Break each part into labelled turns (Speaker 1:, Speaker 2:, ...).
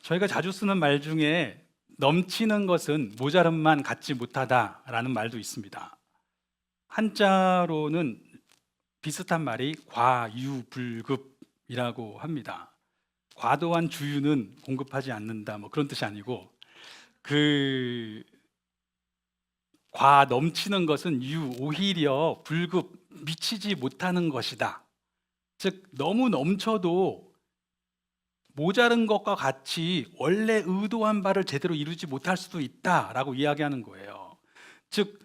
Speaker 1: 저희가 자주 쓰는 말 중에 넘치는 것은 모자름만 갖지 못하다라는 말도 있습니다. 한자로는 비슷한 말이 과유불급이라고 합니다. 과도한 주유는 공급하지 않는다, 뭐 그런 뜻이 아니고, 과 넘치는 것은 오히려 불급, 미치지 못하는 것이다. 즉 너무 넘쳐도 모자른 것과 같이 원래 의도한 바를 제대로 이루지 못할 수도 있다라고 이야기하는 거예요. 즉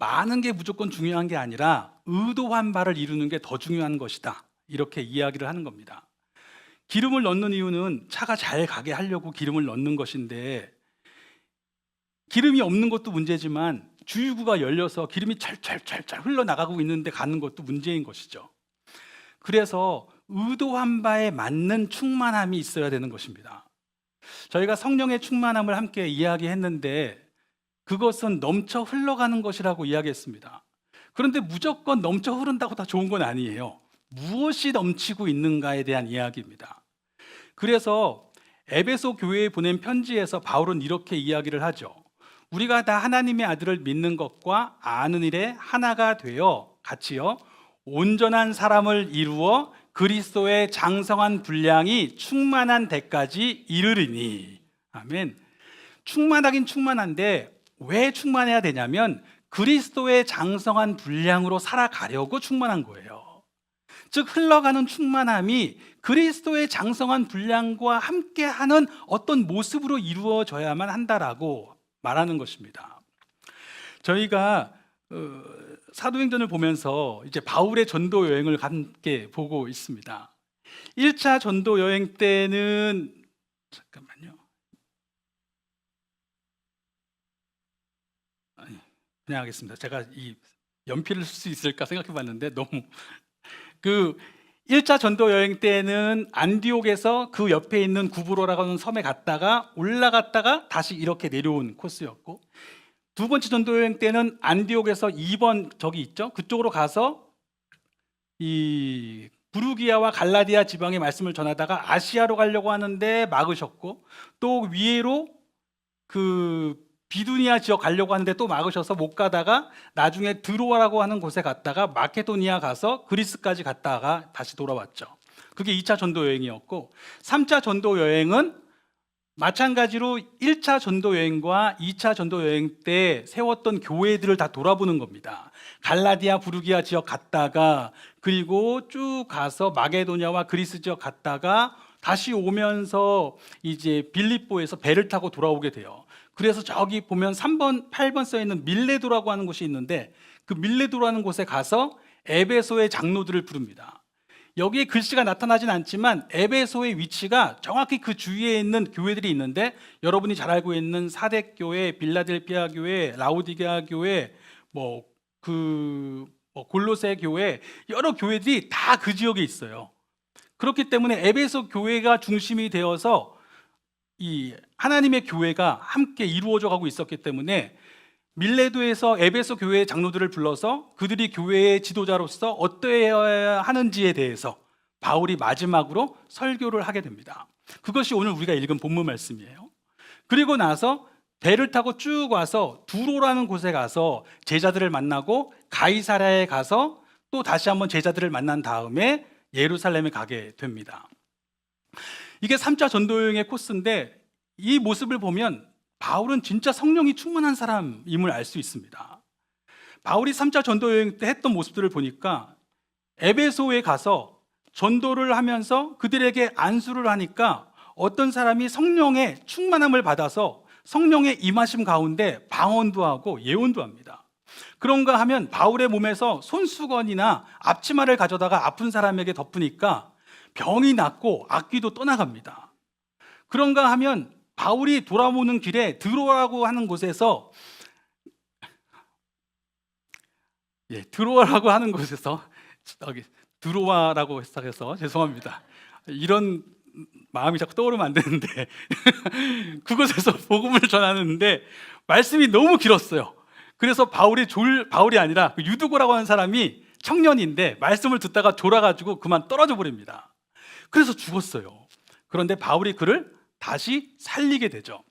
Speaker 1: 많은 게 무조건 중요한 게 아니라 의도한 바를 이루는 게 더 중요한 것이다, 이렇게 이야기를 하는 겁니다. 기름을 넣는 이유는 차가 잘 가게 하려고 기름을 넣는 것인데, 기름이 없는 것도 문제지만 주유구가 열려서 기름이 철철철철 흘러나가고 있는데 가는 것도 문제인 것이죠. 그래서 의도한 바에 맞는 충만함이 있어야 되는 것입니다. 저희가 성령의 충만함을 함께 이야기했는데 그것은 넘쳐 흘러가는 것이라고 이야기했습니다. 그런데 무조건 넘쳐 흐른다고 다 좋은 건 아니에요. 무엇이 넘치고 있는가에 대한 이야기입니다. 그래서 에베소 교회에 보낸 편지에서 바울은 이렇게 이야기를 하죠. 우리가 다 하나님의 아들을 믿는 것과 아는 일에 하나가 되어 같이요 온전한 사람을 이루어 그리스도의 장성한 분량이 충만한 데까지 이르리니. 아멘. 충만하긴 충만한데 왜 충만해야 되냐면 그리스도의 장성한 분량으로 살아가려고 충만한 거예요. 즉 흘러가는 충만함이 그리스도의 장성한 분량과 함께하는 어떤 모습으로 이루어져야만 한다라고 말하는 것입니다. 저희가 사도행전을 보면서 이제 바울의 전도 여행을 함께 보고 있습니다. 1차 전도 여행 때는 잠깐만요. 그냥 하겠습니다. 제가 이 연필을 쓸 수 있을까 생각해 봤는데 너무 1차 전도 여행 때는 안디옥에서 그 옆에 있는 구브로라고 하는 섬에 갔다가 올라갔다가 다시 이렇게 내려온 코스였고, 두 번째 전도 여행 때는 안디옥에서 2번 저기 있죠? 그쪽으로 가서 이 부르기아와 갈라디아 지방의 말씀을 전하다가 아시아로 가려고 하는데 막으셨고, 또 위에로 비두니아 지역 가려고 하는데 또 막으셔서 못 가다가 나중에 드로아라고 하는 곳에 갔다가 마케도니아 가서 그리스까지 갔다가 다시 돌아왔죠. 그게 2차 전도 여행이었고, 3차 전도 여행은 마찬가지로 1차 전도 여행과 2차 전도 여행 때 세웠던 교회들을 다 돌아보는 겁니다. 갈라디아, 부르기아 지역 갔다가 그리고 쭉 가서 마게도냐와 그리스 지역 갔다가 다시 오면서 이제 빌립보에서 배를 타고 돌아오게 돼요. 그래서 저기 보면 3번, 8번 써 있는 밀레도라고 하는 곳이 있는데 그 밀레도라는 곳에 가서 에베소의 장로들을 부릅니다. 여기에 글씨가 나타나진 않지만 에베소의 위치가 정확히 그 주위에 있는 교회들이 있는데, 여러분이 잘 알고 있는 사뎃교회, 빌라델피아 교회, 라오디게아 교회, 골로새 교회, 여러 교회들이 다 그 지역에 있어요. 그렇기 때문에 에베소 교회가 중심이 되어서 이 하나님의 교회가 함께 이루어져 가고 있었기 때문에 밀레도에서 에베소 교회의 장로들을 불러서 그들이 교회의 지도자로서 어떠해야 하는지에 대해서 바울이 마지막으로 설교를 하게 됩니다. 그것이 오늘 우리가 읽은 본문 말씀이에요. 그리고 나서 배를 타고 쭉 와서 두로라는 곳에 가서 제자들을 만나고 가이사랴에 가서 또 다시 한번 제자들을 만난 다음에 예루살렘에 가게 됩니다. 이게 3차 전도여행의 코스인데 이 모습을 보면 바울은 진짜 성령이 충만한 사람임을 알 수 있습니다. 바울이 3차 전도여행 때 했던 모습들을 보니까 에베소에 가서 전도를 하면서 그들에게 안수를 하니까 어떤 사람이 성령의 충만함을 받아서 성령의 임하심 가운데 방언도 하고 예언도 합니다. 그런가 하면 바울의 몸에서 손수건이나 앞치마를 가져다가 아픈 사람에게 덮으니까 병이 낫고 악귀도 떠나갑니다. 그런가 하면 바울이 돌아오는 길에 드로아라고 하는 곳에서 드로아라고 해서 죄송합니다. 이런 마음이 자꾸 떠오르면 안 되는데 그곳에서 복음을 전하는데 말씀이 너무 길었어요. 그래서 바울이 아니라 유두고라고 하는 사람이 청년인데 말씀을 듣다가 졸아가지고 그만 떨어져 버립니다. 그래서 죽었어요. 그런데 바울이 그를 다시 살리게 되죠.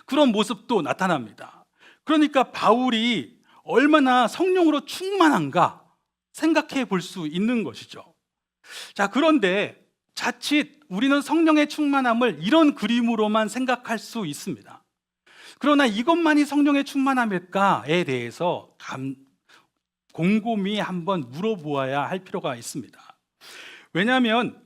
Speaker 1: 그런 모습도 나타납니다. 그러니까 바울이 얼마나 성령으로 충만한가 생각해 볼 수 있는 것이죠. 자, 그런데 자칫 우리는 성령의 충만함을 이런 그림으로만 생각할 수 있습니다. 그러나 이것만이 성령의 충만함일까에 대해서 곰곰이 한번 물어보아야 할 필요가 있습니다. 왜냐하면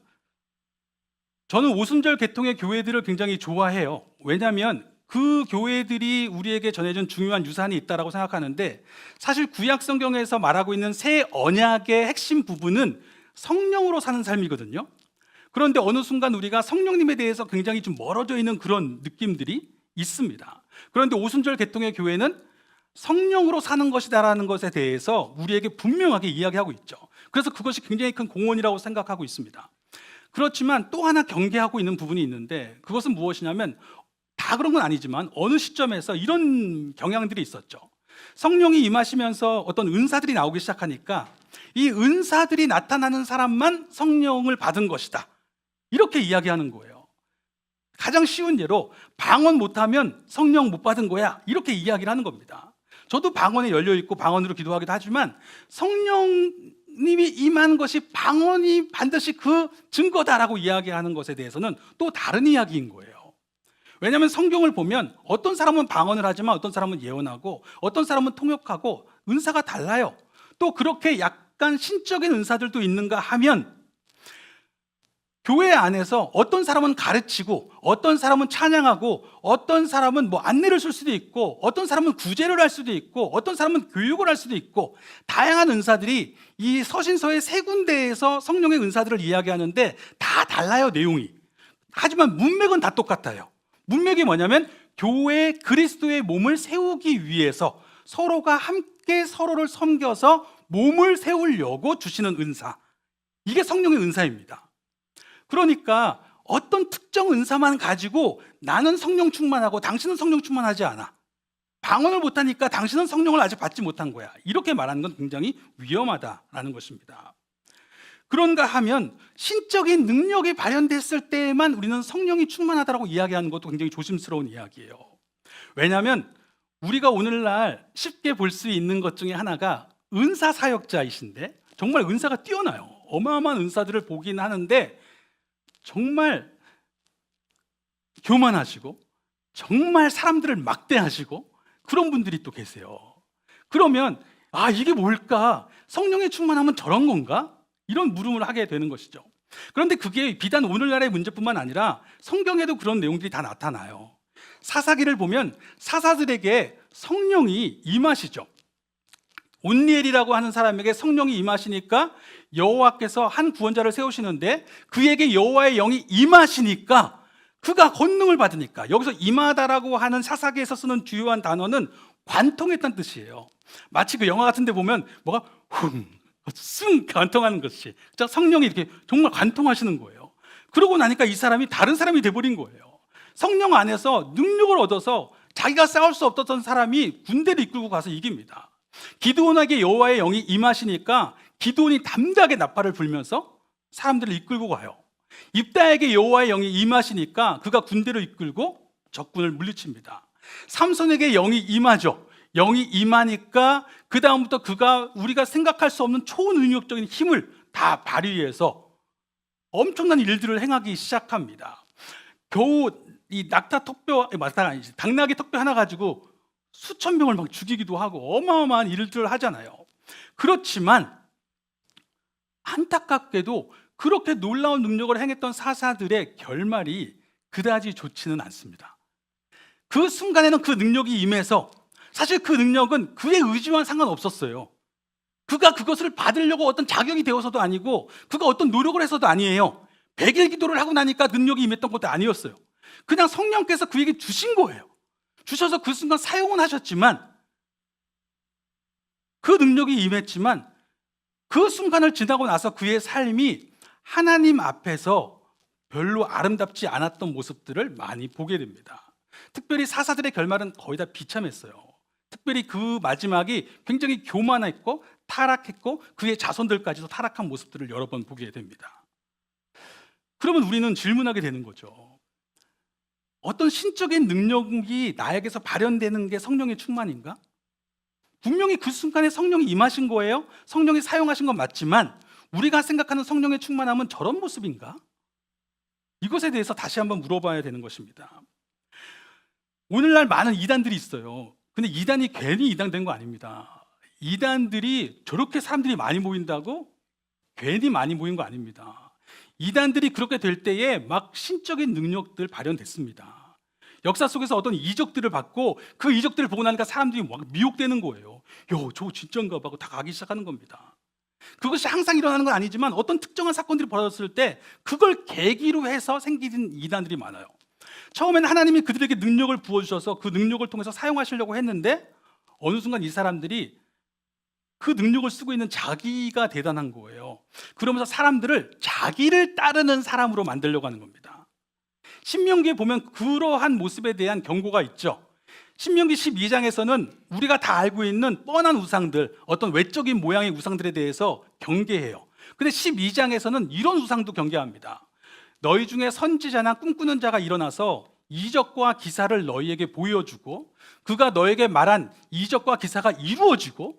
Speaker 1: 저는 오순절 계통의 교회들을 굉장히 좋아해요. 왜냐하면 그 교회들이 우리에게 전해준 중요한 유산이 있다고 생각하는데, 사실 구약 성경에서 말하고 있는 새 언약의 핵심 부분은 성령으로 사는 삶이거든요. 그런데 어느 순간 우리가 성령님에 대해서 굉장히 좀 멀어져 있는 그런 느낌들이 있습니다. 그런데 오순절 계통의 교회는 성령으로 사는 것이다라는 것에 대해서 우리에게 분명하게 이야기하고 있죠. 그래서 그것이 굉장히 큰 공헌이라고 생각하고 있습니다. 그렇지만 또 하나 경계하고 있는 부분이 있는데, 그것은 무엇이냐면, 다 그런 건 아니지만 어느 시점에서 이런 경향들이 있었죠. 성령이 임하시면서 어떤 은사들이 나오기 시작하니까 이 은사들이 나타나는 사람만 성령을 받은 것이다, 이렇게 이야기하는 거예요. 가장 쉬운 예로 방언 못하면 성령 못 받은 거야, 이렇게 이야기를 하는 겁니다. 저도 방언에 열려있고 방언으로 기도하기도 하지만 성령님이 임한 것이 방언이 반드시 그 증거다라고 이야기하는 것에 대해서는 또 다른 이야기인 거예요. 왜냐하면 성경을 보면 어떤 사람은 방언을 하지만 어떤 사람은 예언하고 어떤 사람은 통역하고 은사가 달라요. 또 그렇게 약간 신적인 은사들도 있는가 하면, 교회 안에서 어떤 사람은 가르치고 어떤 사람은 찬양하고 어떤 사람은 안내를 쓸 수도 있고 어떤 사람은 구제를 할 수도 있고 어떤 사람은 교육을 할 수도 있고, 다양한 은사들이 이 서신서의 세 군데에서 성령의 은사들을 이야기하는데 다 달라요, 내용이. 하지만 문맥은 다 똑같아요. 문맥이 뭐냐면 교회 그리스도의 몸을 세우기 위해서 서로가 함께 서로를 섬겨서 몸을 세우려고 주시는 은사, 이게 성령의 은사입니다. 그러니까 어떤 특정 은사만 가지고 나는 성령 충만하고 당신은 성령 충만하지 않아, 방언을 못하니까 당신은 성령을 아직 받지 못한 거야, 이렇게 말하는 건 굉장히 위험하다라는 것입니다. 그런가 하면 신적인 능력이 발현됐을 때에만 우리는 성령이 충만하다고 이야기하는 것도 굉장히 조심스러운 이야기예요. 왜냐하면 우리가 오늘날 쉽게 볼 수 있는 것 중에 하나가 은사 사역자이신데, 정말 은사가 뛰어나요. 어마어마한 은사들을 보긴 하는데 정말 교만하시고 정말 사람들을 막대하시고 그런 분들이 또 계세요. 그러면 이게 뭘까? 성령의 충만함은 저런 건가? 이런 물음을 하게 되는 것이죠. 그런데 그게 비단 오늘날의 문제뿐만 아니라 성경에도 그런 내용들이 다 나타나요. 사사기를 보면 사사들에게 성령이 임하시죠. 온니엘이라고 하는 사람에게 성령이 임하시니까 여호와께서 한 구원자를 세우시는데, 그에게 여호와의 영이 임하시니까 그가 권능을 받으니까, 여기서 임하다라고 하는 사사기에서 쓰는 주요한 단어는 관통했다는 뜻이에요. 마치 그 영화 같은 데 보면 뭐가 쓱 관통하는 것이, 성령이 이렇게 정말 관통하시는 거예요. 그러고 나니까 이 사람이 다른 사람이 돼버린 거예요. 성령 안에서 능력을 얻어서 자기가 싸울 수 없었던 사람이 군대를 이끌고 가서 이깁니다. 기드온에게 여호와의 영이 임하시니까 기드온이 담대하게 나팔을 불면서 사람들을 이끌고 가요. 입다에게 여호와의 영이 임하시니까 그가 군대를 이끌고 적군을 물리칩니다. 삼손에게 영이 임하죠. 영이 임하니까 그 다음부터 그가 우리가 생각할 수 없는 초능력적인 힘을 다 발휘해서 엄청난 일들을 행하기 시작합니다. 겨우 이 당나귀 턱뼈 하나 가지고 수천 명을 막 죽이기도 하고 어마어마한 일들을 하잖아요. 그렇지만 안타깝게도 그렇게 놀라운 능력을 행했던 사사들의 결말이 그다지 좋지는 않습니다. 그 순간에는 그 능력이 임해서 사실 그 능력은 그의 의지와는 상관없었어요. 그가 그것을 받으려고 어떤 자격이 되어서도 아니고 그가 어떤 노력을 해서도 아니에요. 100일 기도를 하고 나니까 능력이 임했던 것도 아니었어요. 그냥 성령께서 그에게 주신 거예요. 주셔서 그 순간 사용은 하셨지만, 그 능력이 임했지만 그 순간을 지나고 나서 그의 삶이 하나님 앞에서 별로 아름답지 않았던 모습들을 많이 보게 됩니다. 특별히 사사들의 결말은 거의 다 비참했어요. 특별히 그 마지막이 굉장히 교만했고 타락했고 그의 자손들까지도 타락한 모습들을 여러 번 보게 됩니다. 그러면 우리는 질문하게 되는 거죠. 어떤 신적인 능력이 나에게서 발현되는 게 성령의 충만인가? 분명히 그 순간에 성령이 임하신 거예요. 성령이 사용하신 건 맞지만 우리가 생각하는 성령의 충만함은 저런 모습인가? 이것에 대해서 다시 한번 물어봐야 되는 것입니다. 오늘날 많은 이단들이 있어요. 근데 이단이 괜히 이단된 거 아닙니다. 이단들이 저렇게 사람들이 많이 모인다고 괜히 많이 모인 거 아닙니다. 이단들이 그렇게 될 때에 막 신적인 능력들 발현됐습니다. 역사 속에서 어떤 이적들을 받고 그 이적들을 보고 나니까 사람들이 막 미혹되는 거예요. 저거 진짜인가 봐 하고 다 가기 시작하는 겁니다. 그것이 항상 일어나는 건 아니지만 어떤 특정한 사건들이 벌어졌을 때 그걸 계기로 해서 생기는 이단들이 많아요. 처음에는 하나님이 그들에게 능력을 부어주셔서 그 능력을 통해서 사용하시려고 했는데 어느 순간 이 사람들이 그 능력을 쓰고 있는 자기가 대단한 거예요. 그러면서 사람들을 자기를 따르는 사람으로 만들려고 하는 겁니다. 신명기에 보면 그러한 모습에 대한 경고가 있죠. 신명기 12장에서는 우리가 다 알고 있는 뻔한 우상들, 어떤 외적인 모양의 우상들에 대해서 경계해요. 근데 12장에서는 이런 우상도 경계합니다. 너희 중에 선지자나 꿈꾸는 자가 일어나서 이적과 기사를 너희에게 보여주고 그가 너에게 말한 이적과 기사가 이루어지고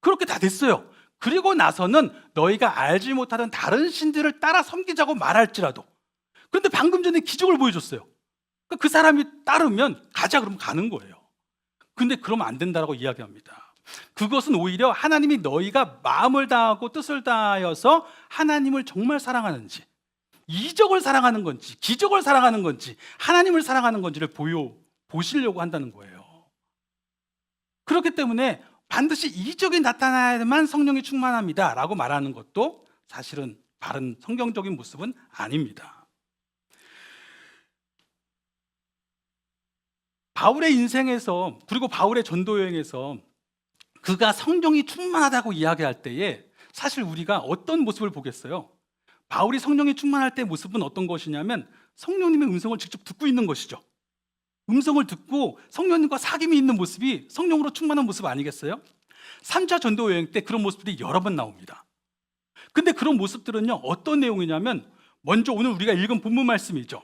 Speaker 1: 그렇게 다 됐어요. 그리고 나서는 너희가 알지 못하던 다른 신들을 따라 섬기자고 말할지라도. 그런데 방금 전에 기적을 보여줬어요. 그 사람이 따르면 가자 그러면 가는 거예요. 근데 그러면 안 된다라고 이야기합니다. 그것은 오히려 하나님이 너희가 마음을 다하고 뜻을 다하여서 하나님을 정말 사랑하는지, 이적을 사랑하는 건지, 기적을 사랑하는 건지, 하나님을 사랑하는 건지를 보시려고 한다는 거예요. 그렇기 때문에 반드시 이적이 나타나야만 성령이 충만합니다 라고 말하는 것도 사실은 바른 성경적인 모습은 아닙니다. 바울의 인생에서, 그리고 바울의 전도 여행에서 그가 성령이 충만하다고 이야기할 때에 사실 우리가 어떤 모습을 보겠어요? 바울이 성령이 충만할 때 모습은 어떤 것이냐면 성령님의 음성을 직접 듣고 있는 것이죠. 음성을 듣고 성령님과 사귐이 있는 모습이 성령으로 충만한 모습 아니겠어요? 3차 전도 여행 때 그런 모습들이 여러 번 나옵니다. 근데 그런 모습들은요, 어떤 내용이냐면 먼저 오늘 우리가 읽은 본문 말씀이죠.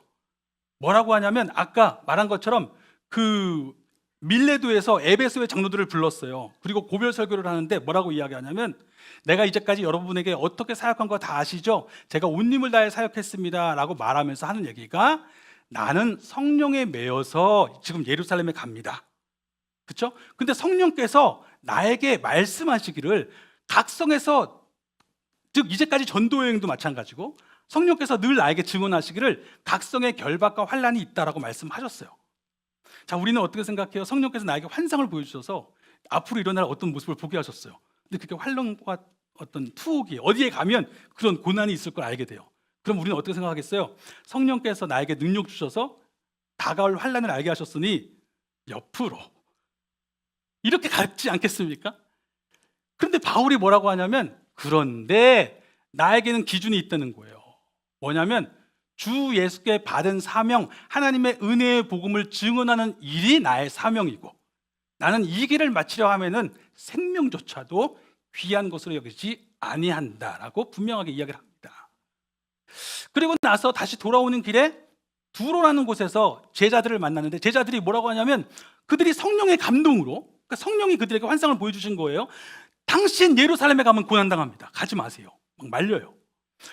Speaker 1: 뭐라고 하냐면 아까 말한 것처럼 그 밀레도에서 에베소의 장로들을 불렀어요. 그리고 고별 설교를 하는데 뭐라고 이야기하냐면 내가 이제까지 여러분에게 어떻게 사역한 거 다 아시죠? 제가 온 힘을 다해 사역했습니다 라고 말하면서 하는 얘기가 나는 성령에 매여서 지금 예루살렘에 갑니다. 그렇죠? 근데 성령께서 나에게 말씀하시기를 각성에서, 즉 이제까지 전도 여행도 마찬가지고 성령께서 늘 나에게 증언하시기를 각성의 결박과 환난이 있다라고 말씀하셨어요. 자, 우리는 어떻게 생각해요? 성령께서 나에게 환상을 보여주셔서 앞으로 일어날 어떤 모습을 보게 하셨어요. 근데 그게 환난과 어떤 투옥이 어디에 가면 그런 고난이 있을 걸 알게 돼요. 그럼 우리는 어떻게 생각하겠어요? 성령께서 나에게 능력 주셔서 다가올 환난을 알게 하셨으니 옆으로 이렇게 갔지 않겠습니까? 그런데 바울이 뭐라고 하냐면 그런데 나에게는 기준이 있다는 거예요. 뭐냐면 주 예수께 받은 사명, 하나님의 은혜의 복음을 증언하는 일이 나의 사명이고 나는 이 길을 마치려 하면은 생명조차도 귀한 것으로 여기지 아니한다라고 분명하게 이야기를 합니다. 그리고 나서 다시 돌아오는 길에 두로라는 곳에서 제자들을 만나는데 제자들이 뭐라고 하냐면 그들이 성령의 감동으로, 그러니까 성령이 그들에게 환상을 보여주신 거예요. 당신 예루살렘에 가면 고난당합니다. 가지 마세요. 막 말려요.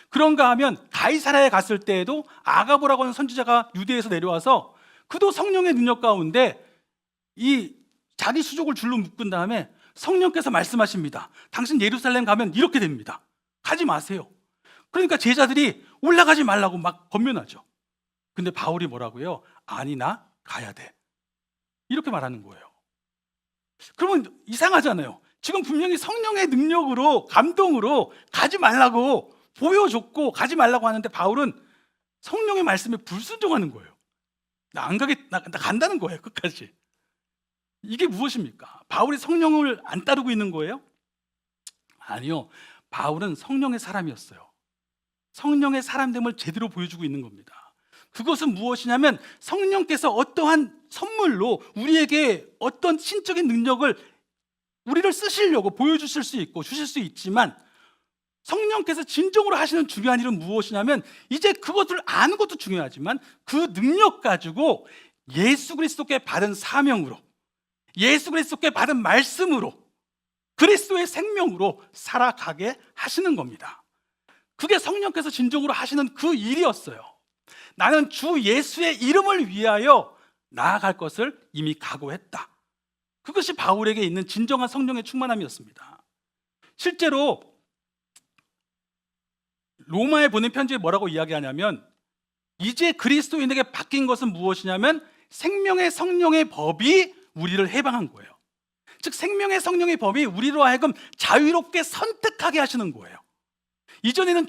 Speaker 1: 그런가 하면 가이사랴에 갔을 때에도 아가보라고 하는 선지자가 유대에서 내려와서 그도 성령의 능력 가운데 이 자기 수족을 줄로 묶은 다음에 성령께서 말씀하십니다. 당신 예루살렘 가면 이렇게 됩니다. 가지 마세요. 그러니까 제자들이 올라가지 말라고 막 권면하죠. 근데 바울이 뭐라고요? 아니, 나 가야 돼. 이렇게 말하는 거예요. 그러면 이상하잖아요. 지금 분명히 성령의 능력으로, 감동으로 가지 말라고 보여줬고 가지 말라고 하는데 바울은 성령의 말씀에 불순종하는 거예요. 나 안 가게, 나 간다는 거예요, 끝까지. 이게 무엇입니까? 바울이 성령을 안 따르고 있는 거예요? 아니요. 바울은 성령의 사람이었어요. 성령의 사람됨을 제대로 보여주고 있는 겁니다. 그것은 무엇이냐면 성령께서 어떠한 선물로 우리에게 어떤 신적인 능력을 우리를 쓰시려고 보여주실 수 있고 주실 수 있지만 성령께서 진정으로 하시는 중요한 일은 무엇이냐면 이제 그것을 아는 것도 중요하지만 그 능력 가지고 예수 그리스도께 받은 사명으로, 예수 그리스도께 받은 말씀으로, 그리스도의 생명으로 살아가게 하시는 겁니다. 그게 성령께서 진정으로 하시는 그 일이었어요. 나는 주 예수의 이름을 위하여 나아갈 것을 이미 각오했다. 그것이 바울에게 있는 진정한 성령의 충만함이었습니다. 실제로 로마에 보낸 편지에 뭐라고 이야기하냐면 이제 그리스도인에게 바뀐 것은 무엇이냐면 생명의 성령의 법이 우리를 해방한 거예요. 즉 생명의 성령의 법이 우리로 하여금 자유롭게 선택하게 하시는 거예요. 이전에는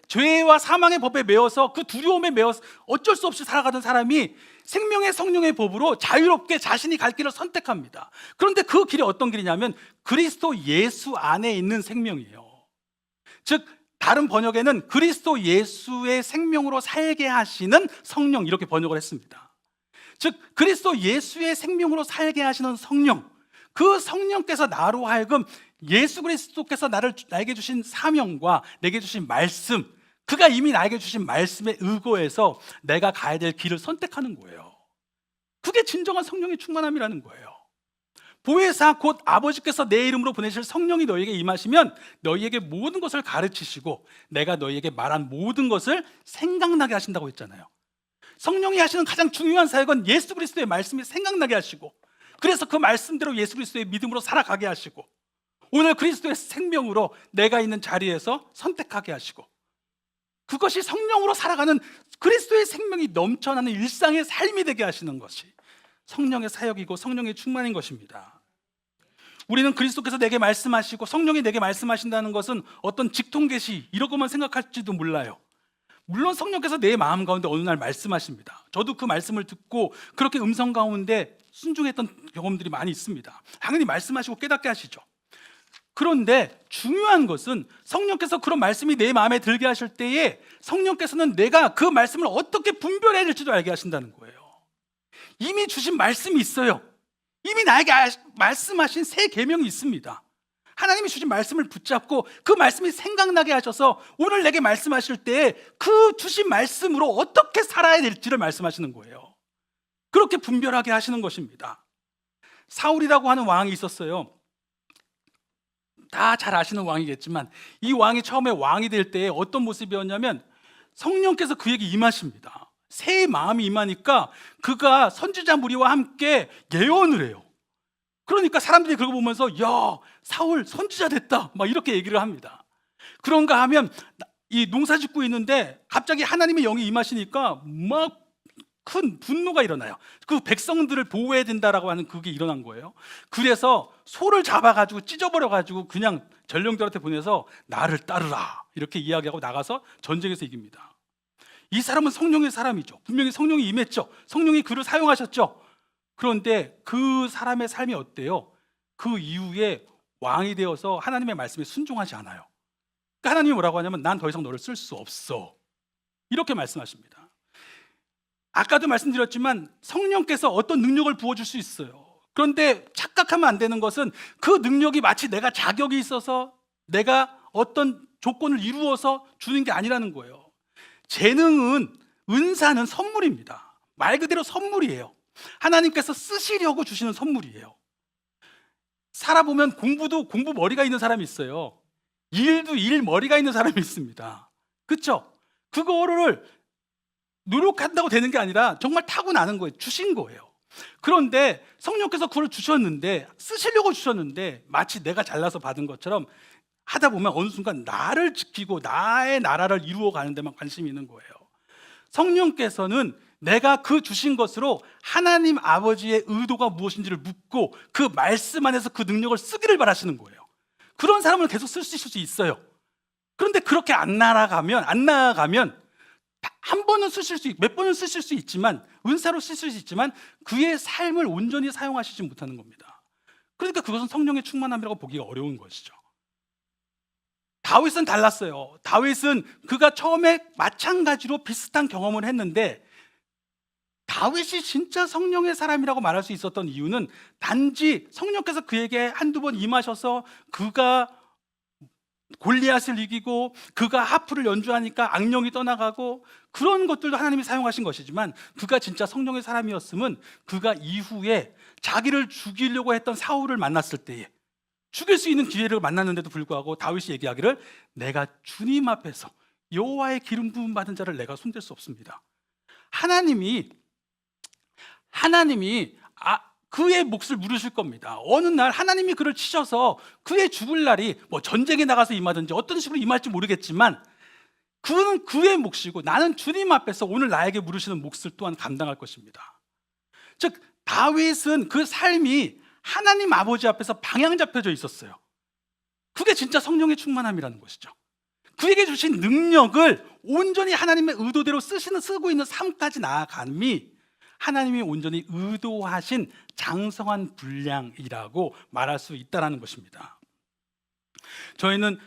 Speaker 1: 죄와 사망의 법에 매여서 그 두려움에 매여서 어쩔 수 없이 살아가던 사람이 생명의 성령의 법으로 자유롭게 자신이 갈 길을 선택합니다. 그런데 그 길이 어떤 길이냐면 그리스도 예수 안에 있는 생명이에요. 즉 다른 번역에는 그리스도 예수의 생명으로 살게 하시는 성령, 이렇게 번역을 했습니다. 즉 그리스도 예수의 생명으로 살게 하시는 성령, 그 성령께서 나로 하여금 예수 그리스도께서 나에게 주신 사명과 내게 주신 말씀, 그가 이미 나에게 주신 말씀에 의거해서 내가 가야 될 길을 선택하는 거예요. 그게 진정한 성령의 충만함이라는 거예요. 보혜사 곧 아버지께서 내 이름으로 보내실 성령이 너희에게 임하시면 너희에게 모든 것을 가르치시고 내가 너희에게 말한 모든 것을 생각나게 하신다고 했잖아요. 성령이 하시는 가장 중요한 사역은 예수 그리스도의 말씀이 생각나게 하시고, 그래서 그 말씀대로 예수 그리스도의 믿음으로 살아가게 하시고, 오늘 그리스도의 생명으로 내가 있는 자리에서 선택하게 하시고, 그것이 성령으로 살아가는 그리스도의 생명이 넘쳐나는 일상의 삶이 되게 하시는 것이 성령의 사역이고 성령의 충만인 것입니다. 우리는 그리스도께서 내게 말씀하시고 성령이 내게 말씀하신다는 것은 어떤 직통계시 이러고만 생각할지도 몰라요. 물론 성령께서 내 마음 가운데 어느 날 말씀하십니다. 저도 그 말씀을 듣고 그렇게 음성 가운데 순종했던 경험들이 많이 있습니다. 당연히 말씀하시고 깨닫게 하시죠. 그런데 중요한 것은 성령께서 그런 말씀이 내 마음에 들게 하실 때에 성령께서는 내가 그 말씀을 어떻게 분별해야 될지도 알게 하신다는 거예요. 이미 주신 말씀이 있어요. 이미 나에게 말씀하신 새 계명이 있습니다. 하나님이 주신 말씀을 붙잡고 그 말씀이 생각나게 하셔서 오늘 내게 말씀하실 때 그 주신 말씀으로 어떻게 살아야 될지를 말씀하시는 거예요. 그렇게 분별하게 하시는 것입니다. 사울이라고 하는 왕이 있었어요. 다 잘 아시는 왕이겠지만 이 왕이 처음에 왕이 될 때 어떤 모습이었냐면 성령께서 그에게 임하십니다. 새 마음이 임하니까 그가 선지자 무리와 함께 예언을 해요. 그러니까 사람들이 그걸 보면서 야, 사울 선지자 됐다 막 이렇게 얘기를 합니다. 그런가 하면 이 농사 짓고 있는데 갑자기 하나님의 영이 임하시니까 막 큰 분노가 일어나요. 그 백성들을 보호해야 된다라고 하는 그게 일어난 거예요. 그래서 소를 잡아가지고 찢어버려가지고 그냥 전령들한테 보내서 나를 따르라 이렇게 이야기하고 나가서 전쟁에서 이깁니다. 이 사람은 성령의 사람이죠. 분명히 성령이 임했죠. 성령이 그를 사용하셨죠. 그런데 그 사람의 삶이 어때요? 그 이후에 왕이 되어서 하나님의 말씀에 순종하지 않아요. 그러니까 하나님이 뭐라고 하냐면 난 더 이상 너를 쓸 수 없어 이렇게 말씀하십니다. 아까도 말씀드렸지만 성령께서 어떤 능력을 부어줄 수 있어요. 그런데 착각하면 안 되는 것은 그 능력이 마치 내가 자격이 있어서 내가 어떤 조건을 이루어서 주는 게 아니라는 거예요. 재능은, 은사는 선물입니다. 말 그대로 선물이에요. 하나님께서 쓰시려고 주시는 선물이에요. 살아보면 공부도 공부 머리가 있는 사람이 있어요. 일도 일 머리가 있는 사람이 있습니다. 그렇죠? 그거를 노력한다고 되는 게 아니라 정말 타고나는 거예요. 주신 거예요. 그런데 성령께서 그걸 주셨는데, 쓰시려고 주셨는데 마치 내가 잘나서 받은 것처럼 하다 보면 어느 순간 나를 지키고 나의 나라를 이루어가는 데만 관심이 있는 거예요. 성령께서는 내가 그 주신 것으로 하나님 아버지의 의도가 무엇인지를 묻고 그 말씀 안에서 그 능력을 쓰기를 바라시는 거예요. 그런 사람을 계속 쓸 수 있어요. 그런데 그렇게 안 나아가면 한 번은 쓰실 수 있고 몇 번은 쓰실 수 있지만, 은사로 쓰실 수 있지만 그의 삶을 온전히 사용하시지 못하는 겁니다. 그러니까 그것은 성령의 충만함이라고 보기가 어려운 것이죠. 다윗은 달랐어요. 다윗은 그가 처음에 마찬가지로 비슷한 경험을 했는데 다윗이 진짜 성령의 사람이라고 말할 수 있었던 이유는 단지 성령께서 그에게 한두 번 임하셔서 그가 골리앗을 이기고 그가 하프를 연주하니까 악령이 떠나가고 그런 것들도 하나님이 사용하신 것이지만 그가 진짜 성령의 사람이었으면 그가 이후에 자기를 죽이려고 했던 사울을 만났을 때에 죽일 수 있는 기회를 만났는데도 불구하고 다윗이 얘기하기를 내가 주님 앞에서 여호와의 기름 부음 받은 자를 내가 손댈 수 없습니다. 하나님이 그의 몫을 물으실 겁니다. 어느 날 하나님이 그를 치셔서 그의 죽을 날이 뭐 전쟁에 나가서 임하든지 어떤 식으로 임할지 모르겠지만 그는 그의 몫이고 나는 주님 앞에서 오늘 나에게 물으시는 몫을 또한 감당할 것입니다. 즉 다윗은 그 삶이 하나님 아버지 앞에서 방향 잡혀져 있었어요. 그게 진짜 성령의 충만함이라는 것이죠. 그에게 주신 능력을 온전히 하나님의 의도대로 쓰고 있는 삶까지 나아감이 하나님이 온전히 의도하신 장성한 분량이라고 말할 수 있다는 것입니다. 저희는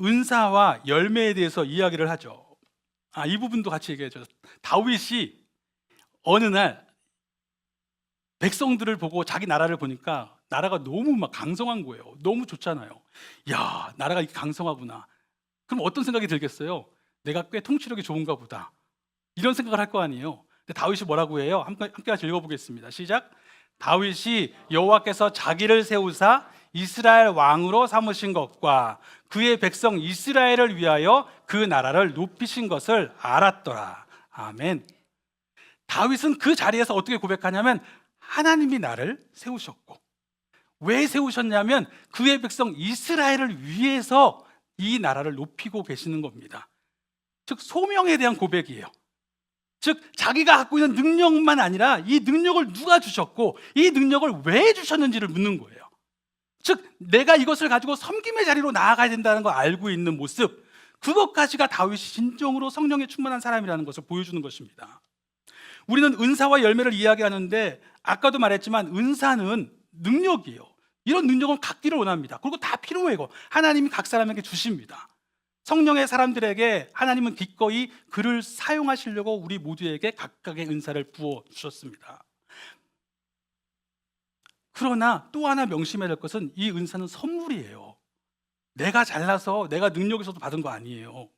Speaker 1: 은사와 열매에 대해서 이야기를 하죠. 이 부분도 같이 얘기해줘. 다윗이 어느 날 백성들을 보고 자기 나라를 보니까 나라가 너무 막 강성한 거예요. 너무 좋잖아요. 야, 나라가 이렇게 강성하구나. 그럼 어떤 생각이 들겠어요? 내가 꽤 통치력이 좋은가 보다. 이런 생각을 할 거 아니에요. 근데 다윗이 뭐라고 해요? 함께 같이 읽어보겠습니다. 시작. 다윗이 여호와께서 자기를 세우사 이스라엘 왕으로 삼으신 것과 그의 백성 이스라엘을 위하여 그 나라를 높이신 것을 알았더라. 아멘. 다윗은 그 자리에서 어떻게 고백하냐면 하나님이 나를 세우셨고, 왜 세우셨냐면 그의 백성 이스라엘을 위해서 이 나라를 높이고 계시는 겁니다. 즉 소명에 대한 고백이에요. 즉 자기가 갖고 있는 능력만 아니라 이 능력을 누가 주셨고 이 능력을 왜 주셨는지를 묻는 거예요. 즉 내가 이것을 가지고 섬김의 자리로 나아가야 된다는 걸 알고 있는 모습, 그것까지가 다윗이 진정으로 성령에 충만한 사람이라는 것을 보여주는 것입니다. 우리는 은사와 열매를 이야기하는데 아까도 말했지만 은사는 능력이에요. 이런 능력은 갖기를 원합니다. 그리고 다 필요해요. 하나님이 각 사람에게 주십니다. 성령의 사람들에게 하나님은 기꺼이 그를 사용하시려고 우리 모두에게 각각의 은사를 부어 주셨습니다. 그러나 또 하나 명심해야 될 것은 이 은사는 선물이에요. 내가 잘나서 내가 능력 있어서 받은 거 아니에요.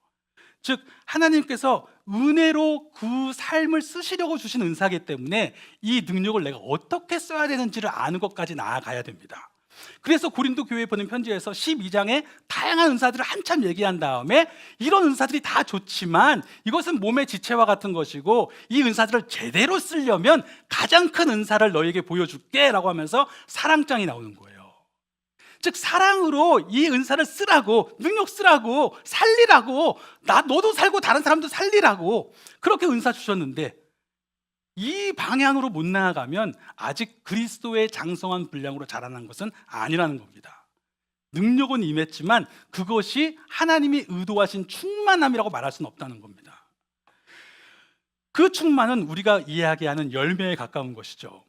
Speaker 1: 즉 하나님께서 은혜로 그 삶을 쓰시려고 주신 은사이기 때문에 이 능력을 내가 어떻게 써야 되는지를 아는 것까지 나아가야 됩니다. 그래서 고린도 교회에 보낸 편지에서 12장에 다양한 은사들을 한참 얘기한 다음에 이런 은사들이 다 좋지만 이것은 몸의 지체와 같은 것이고 이 은사들을 제대로 쓰려면 가장 큰 은사를 너에게 보여줄게 라고 하면서 사랑장이 나오는 거예요. 즉 사랑으로 이 은사를 쓰라고, 능력 쓰라고, 살리라고, 너도 살고 다른 사람도 살리라고 그렇게 은사 주셨는데 이 방향으로 못 나아가면 아직 그리스도의 장성한 분량으로 자라난 것은 아니라는 겁니다. 능력은 임했지만 그것이 하나님이 의도하신 충만함이라고 말할 수는 없다는 겁니다. 그 충만은 우리가 이야기하는 열매에 가까운 것이죠.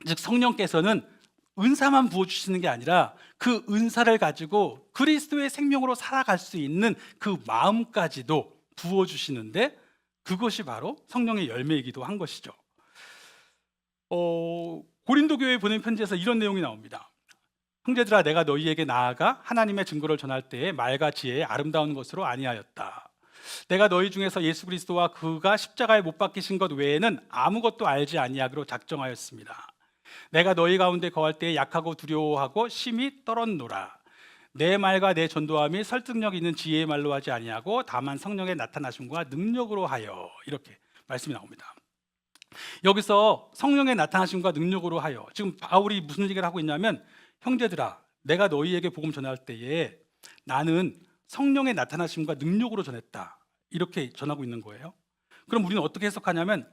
Speaker 1: 즉 성령께서는 은사만 부어주시는 게 아니라 그 은사를 가지고 그리스도의 생명으로 살아갈 수 있는 그 마음까지도 부어주시는데 그것이 바로 성령의 열매이기도 한 것이죠. 고린도 교회에 보낸 편지에서 이런 내용이 나옵니다. 형제들아, 내가 너희에게 나아가 하나님의 증거를 전할 때에 말과 지혜에 아름다운 것으로 아니하였다. 내가 너희 중에서 예수 그리스도와 그가 십자가에 못 박히신 것 외에는 아무것도 알지 아니하기로 작정하였습니다. 내가 너희 가운데 거할 때에 약하고 두려워하고 심히 떨었노라. 내 말과 내 전도함이 설득력 있는 지혜의 말로 하지 아니하고 다만 성령의 나타나심과 능력으로 하여, 이렇게 말씀이 나옵니다. 여기서 성령의 나타나심과 능력으로 하여, 지금 바울이 무슨 얘기를 하고 있냐면 형제들아, 내가 너희에게 복음 전할 때에 나는 성령의 나타나심과 능력으로 전했다, 이렇게 전하고 있는 거예요. 그럼 우리는 어떻게 해석하냐면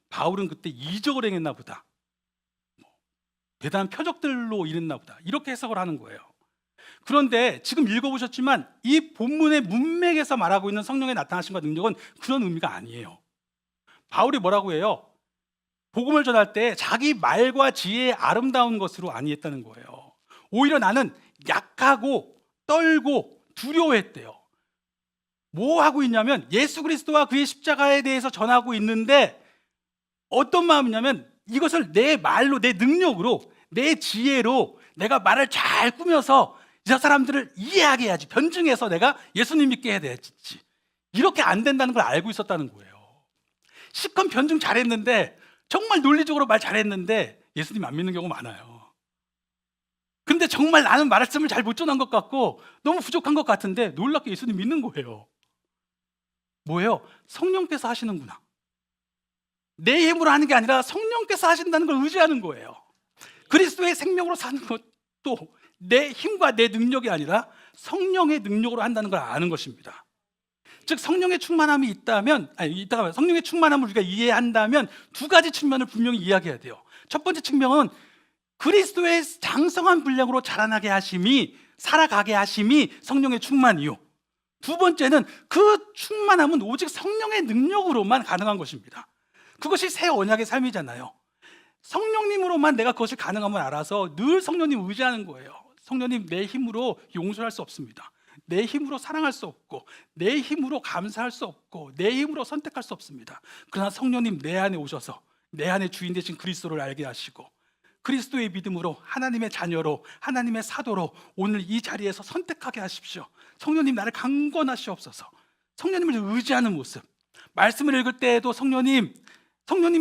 Speaker 1: 바울은 그때 이적을 행했나 보다, 대단한 표적들로 일했나 보다, 이렇게 해석을 하는 거예요. 그런데 지금 읽어보셨지만 이 본문의 문맥에서 말하고 있는 성령의 나타나심과 능력은 그런 의미가 아니에요. 바울이 뭐라고 해요? 복음을 전할 때 자기 말과 지혜의 아름다운 것으로 아니했다는 거예요. 오히려 나는 약하고 떨고 두려워했대요. 뭐 하고 있냐면 예수 그리스도와 그의 십자가에 대해서 전하고 있는데 어떤 마음이냐면 이것을 내 말로, 내 능력으로, 내 지혜로 내가 말을 잘 꾸며서 저 사람들을 이해하게 해야지. 변증해서 내가 예수님 믿게 해야 되지. 이렇게 안 된다는 걸 알고 있었다는 거예요. 시컨 변증 잘했는데, 정말 논리적으로 말 잘했는데 예수님 안 믿는 경우가 많아요. 근데 정말 나는 말씀을 잘 못 전한 것 같고 너무 부족한 것 같은데 놀랍게 예수님 믿는 거예요. 뭐예요? 성령께서 하시는구나. 내 힘으로 하는 게 아니라 성령께서 하신다는 걸 의지하는 거예요. 그리스도의 생명으로 사는 것도 내 힘과 내 능력이 아니라 성령의 능력으로 한다는 걸 아는 것입니다. 즉 성령의 충만함이 있다면, 성령의 충만함을 우리가 이해한다면 두 가지 측면을 분명히 이야기해야 돼요. 첫 번째 측면은 그리스도의 장성한 분량으로 자라나게 하심이, 살아가게 하심이 성령의 충만이요. 두 번째는 그 충만함은 오직 성령의 능력으로만 가능한 것입니다. 그것이 새 언약의 삶이잖아요. 성령님으로만 내가 그것을 가능함을 알아서 늘 성령님 의지하는 거예요. 성령님, 내 힘으로 용서할 수 없습니다. 내 힘으로 사랑할 수 없고, 내 힘으로 감사할 수 없고, 내 힘으로 선택할 수 없습니다. 그러나 성령님 내 안에 오셔서 내 안에 주인 되신 그리스도를 알게 하시고, 그리스도의 믿음으로 하나님의 자녀로, 하나님의 사도로 오늘 이 자리에서 선택하게 하십시오. 성령님 나를 강권하시옵소서. 성령님을 의지하는 모습. 말씀을 읽을 때에도 성령님이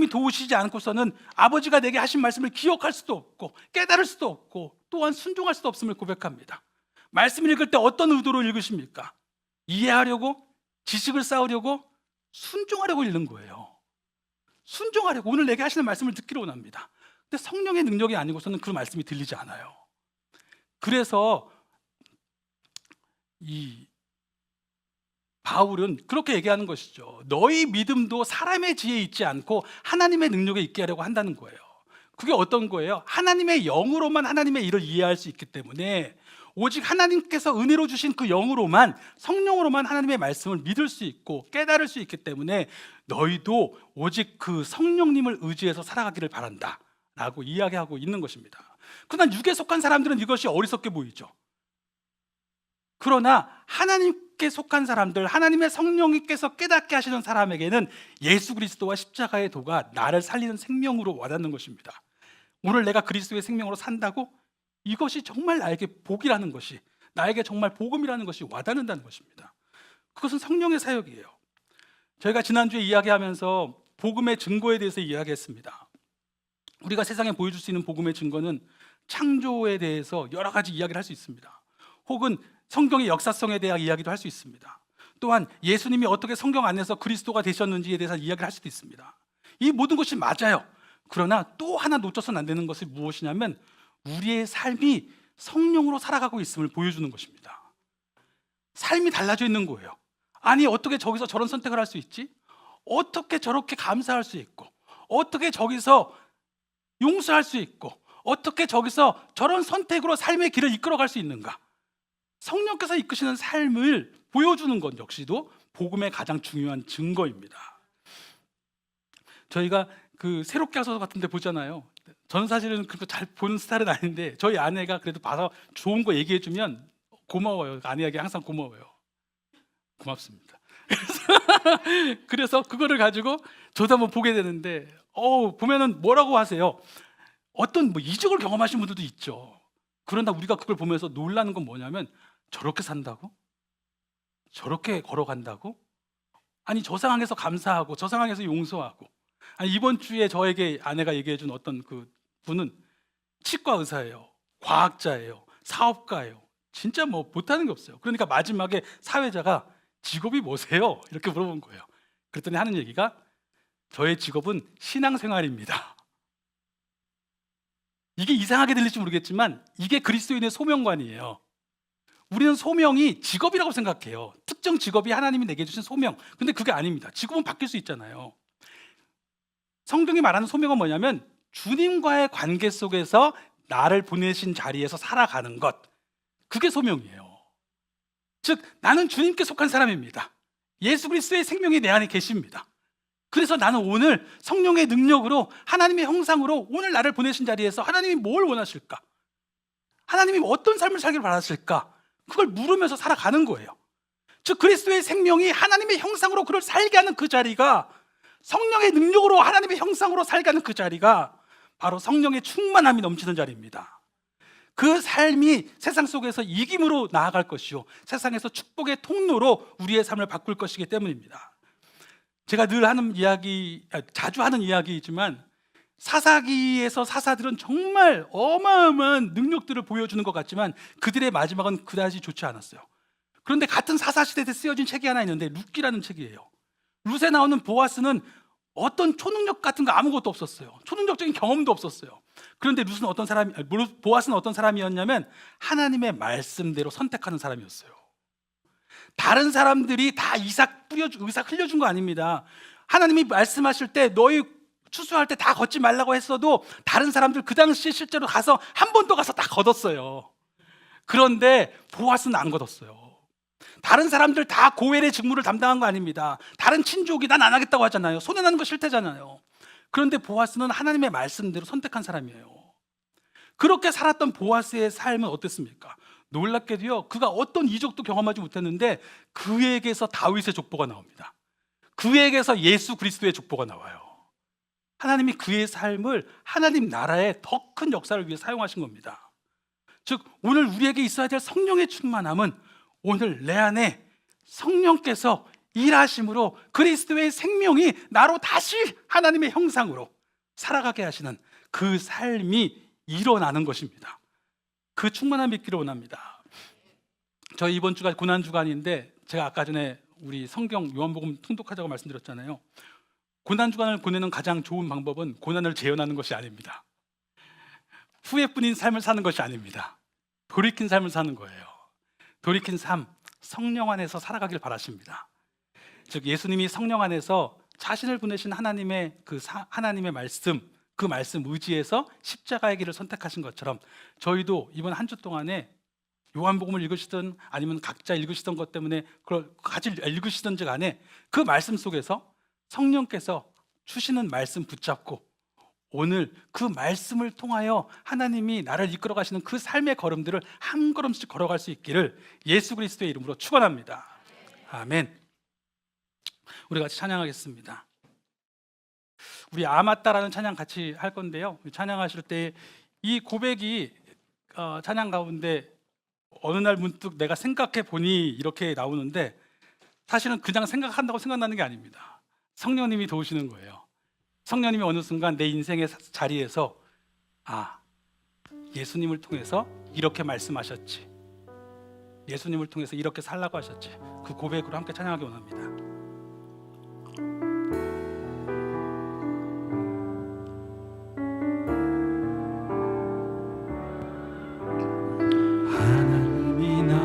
Speaker 1: 도우시지 않고서는 아버지가 내게 하신 말씀을 기억할 수도 없고 깨달을 수도 없고 또한 순종할 수도 없음을 고백합니다. 말씀을 읽을 때 어떤 의도로 읽으십니까? 이해하려고? 지식을 쌓으려고? 순종하려고 읽는 거예요. 순종하려고, 오늘 내게 하시는 말씀을 듣기로 원합니다. 근데 성령의 능력이 아니고서는 그 말씀이 들리지 않아요. 그래서 이 바울은 그렇게 얘기하는 것이죠. 너희 믿음도 사람의 지혜에 있지 않고 하나님의 능력에 있게 하려고 한다는 거예요. 그게 어떤 거예요? 하나님의 영으로만 하나님의 일을 이해할 수 있기 때문에, 오직 하나님께서 은혜로 주신 그 영으로만, 성령으로만 하나님의 말씀을 믿을 수 있고 깨달을 수 있기 때문에 너희도 오직 그 성령님을 의지해서 살아가기를 바란다 라고 이야기하고 있는 것입니다. 그러나 육에 속한 사람들은 이것이 어리석게 보이죠. 그러나 하나님께 속한 사람들, 하나님의 성령님께서 깨닫게 하시는 사람에게는 예수 그리스도와 십자가의 도가 나를 살리는 생명으로 와닿는 것입니다. 오늘 내가 그리스도의 생명으로 산다고? 이것이 정말 나에게 복이라는 것이, 나에게 정말 복음이라는 것이 와닿는다는 것입니다. 그것은 성령의 사역이에요. 저희가 지난주에 이야기하면서 복음의 증거에 대해서 이야기했습니다. 우리가 세상에 보여줄 수 있는 복음의 증거는 창조에 대해서 여러 가지 이야기를 할 수 있습니다. 혹은 성경의 역사성에 대한 이야기도 할 수 있습니다. 또한 예수님이 어떻게 성경 안에서 그리스도가 되셨는지에 대해서 이야기를 할 수도 있습니다. 이 모든 것이 맞아요. 그러나 또 하나 놓쳐서는 안 되는 것이 무엇이냐면 우리의 삶이 성령으로 살아가고 있음을 보여주는 것입니다. 삶이 달라져 있는 거예요. 아니, 어떻게 저기서 저런 선택을 할 수 있지? 어떻게 저렇게 감사할 수 있고, 어떻게 저기서 용서할 수 있고, 어떻게 저기서 저런 선택으로 삶의 길을 이끌어갈 수 있는가? 성령께서 이끄시는 삶을 보여주는 것 역시도 복음의 가장 중요한 증거입니다. 저희가 그 새롭게 하소서 같은 데 보잖아요. 저는 사실은 그렇게 잘 보는 스타일은 아닌데 저희 아내가 그래도 봐서 좋은 거 얘기해 주면 고마워요. 아내에게 항상 고마워요. 고맙습니다. 그래서 그거를 가지고 저도 한번 보게 되는데 보면은 뭐라고 하세요? 어떤 이적을 경험하신 분들도 있죠. 그러나 우리가 그걸 보면서 놀라는 건 뭐냐면, 저렇게 산다고? 저렇게 걸어간다고? 아니, 저 상황에서 감사하고 저 상황에서 용서하고. 아니, 이번 주에 저에게 아내가 얘기해 준 어떤 그 분은 치과 의사예요. 과학자예요. 사업가예요. 진짜 뭐 못하는 게 없어요. 그러니까 마지막에 사회자가 직업이 뭐세요? 이렇게 물어본 거예요. 그랬더니 하는 얘기가, 저의 직업은 신앙생활입니다. 이게 이상하게 들릴지 모르겠지만 이게 그리스도인의 소명관이에요. 우리는 소명이 직업이라고 생각해요. 특정 직업이 하나님이 내게 주신 소명. 근데 그게 아닙니다. 직업은 바뀔 수 있잖아요. 성경이 말하는 소명은 뭐냐면 주님과의 관계 속에서 나를 보내신 자리에서 살아가는 것. 그게 소명이에요. 즉, 나는 주님께 속한 사람입니다. 예수 그리스도의 생명이 내 안에 계십니다. 그래서 나는 오늘 성령의 능력으로, 하나님의 형상으로 오늘 나를 보내신 자리에서 하나님이 뭘 원하실까? 하나님이 어떤 삶을 살기를 바라실까? 그걸 물으면서 살아가는 거예요. 즉, 그리스도의 생명이 하나님의 형상으로 그를 살게 하는 그 자리가, 성령의 능력으로 하나님의 형상으로 살게 하는 그 자리가 바로 성령의 충만함이 넘치는 자리입니다. 그 삶이 세상 속에서 이김으로 나아갈 것이요, 세상에서 축복의 통로로 우리의 삶을 바꿀 것이기 때문입니다. 제가 늘 하는 이야기, 자주 하는 이야기이지만, 사사기에서 사사들은 정말 어마어마한 능력들을 보여주는 것 같지만 그들의 마지막은 그다지 좋지 않았어요. 그런데 같은 사사시대에 쓰여진 책이 하나 있는데 룻기라는 책이에요. 룻에 나오는 보아스는 어떤 초능력 같은 거 아무것도 없었어요. 초능력적인 경험도 없었어요. 그런데 보아스는 어떤 사람이었냐면 하나님의 말씀대로 선택하는 사람이었어요. 다른 사람들이 다 이삭 흘려준 거 아닙니다. 하나님이 말씀하실 때 너희 추수할 때 다 걷지 말라고 했어도 다른 사람들 그 당시에 실제로 가서 한 번 더 가서 다 걷었어요. 그런데 보아스는 안 걷었어요. 다른 사람들 다 고엘의 직무를 담당한 거 아닙니다. 다른 친족이 난 안 하겠다고 하잖아요. 손해나는 거 싫대잖아요. 그런데 보아스는 하나님의 말씀대로 선택한 사람이에요. 그렇게 살았던 보아스의 삶은 어땠습니까? 놀랍게도요, 그가 어떤 이적도 경험하지 못했는데 그에게서 다윗의 족보가 나옵니다. 그에게서 예수 그리스도의 족보가 나와요. 하나님이 그의 삶을 하나님 나라의 더 큰 역사를 위해 사용하신 겁니다. 즉 오늘 우리에게 있어야 될 성령의 충만함은 오늘 내 안에 성령께서 일하심으로 그리스도의 생명이 나로 다시 하나님의 형상으로 살아가게 하시는 그 삶이 일어나는 것입니다. 그 충만함 믿기를 원합니다. 저희 이번 주가 고난주간인데 제가 아까 전에 우리 성경 요한복음 통독하자고 말씀드렸잖아요. 고난주간을 보내는 가장 좋은 방법은 고난을 재현하는 것이 아닙니다. 후회뿐인 삶을 사는 것이 아닙니다. 돌이킨 삶을 사는 거예요. 돌이킨 삶, 성령 안에서 살아가길 바라십니다. 즉 예수님이 성령 안에서 자신을 보내신 하나님의 하나님의 말씀, 그 말씀 의지해서 십자가의 길을 선택하신 것처럼 저희도 이번 한 주 동안에 요한복음을 읽으시든 아니면 각자 읽으시던 것 때문에 그걸 같이 읽으시든지 간에 그 말씀 속에서 성령께서 주시는 말씀 붙잡고 오늘 그 말씀을 통하여 하나님이 나를 이끌어 가시는 그 삶의 걸음들을 한 걸음씩 걸어갈 수 있기를 예수 그리스도의 이름으로 축원합니다. 아멘. 우리 같이 찬양하겠습니다. 우리 아맞다라는 찬양 같이 할 건데요, 찬양하실 때 이 고백이 찬양 가운데 어느 날 문득 내가 생각해 보니 이렇게 나오는데 사실은 그냥 생각한다고 생각나는 게 아닙니다. 성령님이 도우시는 거예요. 성령님이 어느 순간 내 인생의 자리에서 예수님을 통해서 이렇게 말씀하셨지, 예수님을 통해서 이렇게 살라고 하셨지, 그 고백으로 함께 찬양하기 원합니다.
Speaker 2: 하나님이 날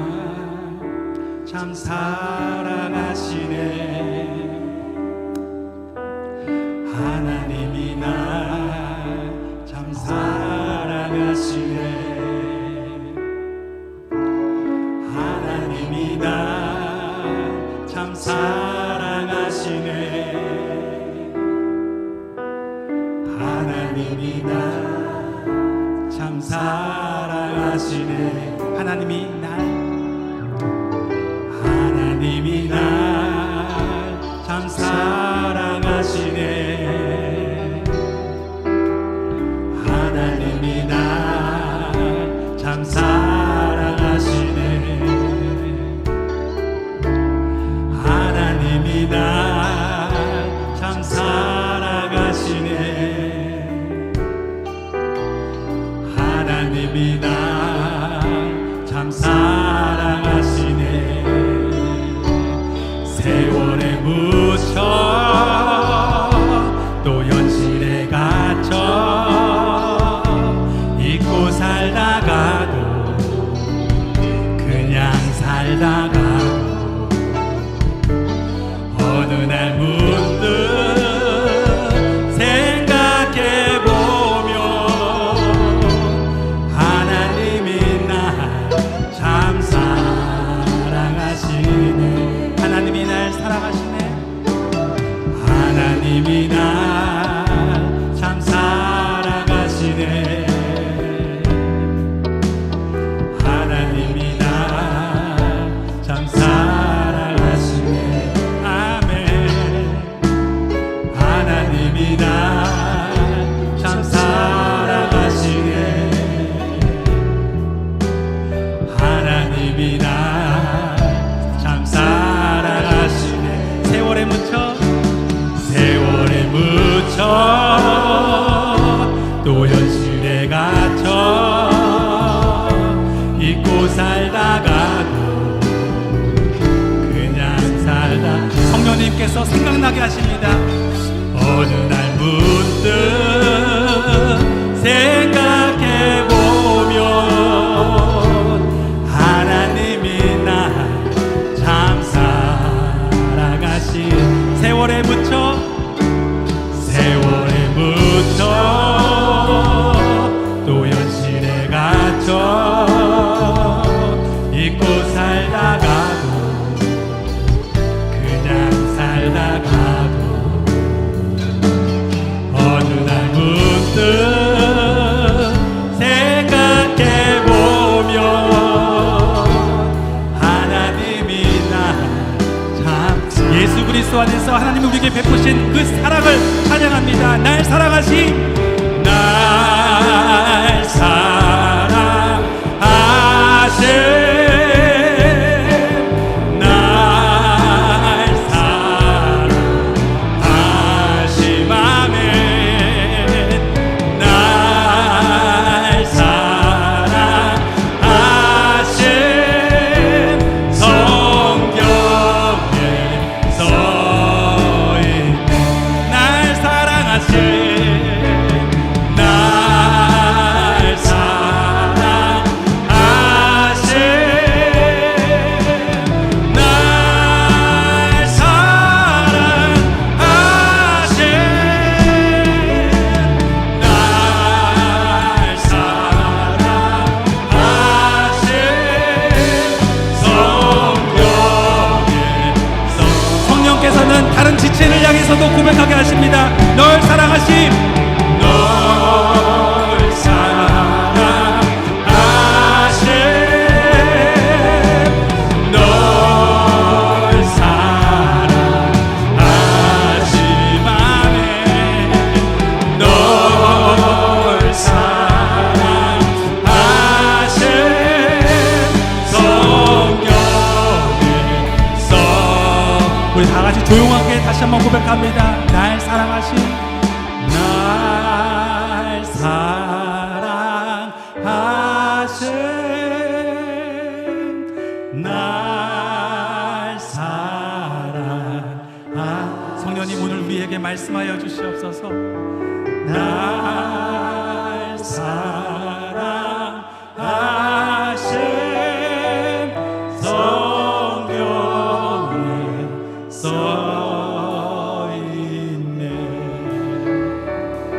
Speaker 2: 참 사랑하시네. 하나님이 날 참 사랑하시네. 하나님이 날 참 사랑하시네. 하나님이 날 참 사랑하시네.
Speaker 1: 하나님이 날
Speaker 2: 참 사랑하시네. 하나님이 날 참 사랑하시네. 하나님이 날 참 사랑하시네. 하나님이 날 참 사랑하시네. 세월에 묻혀 또 현실에 갇혀 잊고 살다가도 그냥 살다가도 어느 날 문득 생각해보면 하나님이 날 참 사랑하시네.
Speaker 1: 하나님이 날 사랑하시네. 계속해서 생각나게 하십니다.
Speaker 2: 어느 날 문득 생각해보면 하나님이 날 참 사랑하신 세월에 묻혀 또 현실에 갇혀 잊고 살다가도 그냥 살다가도 어느 날 문득 생각해보면 하나님이 날 참
Speaker 1: 예수 그리스도 안에서 하나님이 우리에게 베푸신 그 사랑을 찬양합니다. 날 사랑하신
Speaker 2: 날 사랑하신 날 사랑하심 아멘 날 사랑하신 성경에 써있네 날 사랑하신 날 사랑하신 날 사랑하신 날 사랑하신 성경에서
Speaker 1: 성령께서는 다른 지체를 향해서도 고백하게 하십니다. 널 사랑하심
Speaker 2: 널 사랑하신 널 사랑하신 아멘 널 사랑하신 성경에서
Speaker 1: 우리 다 같이 조용하게 다시 한번 고백합니다. 날 사랑하신
Speaker 2: 날 사랑하신 날 사랑하신
Speaker 1: 성령님 오늘 우리에게 말씀하여 주시옵소서.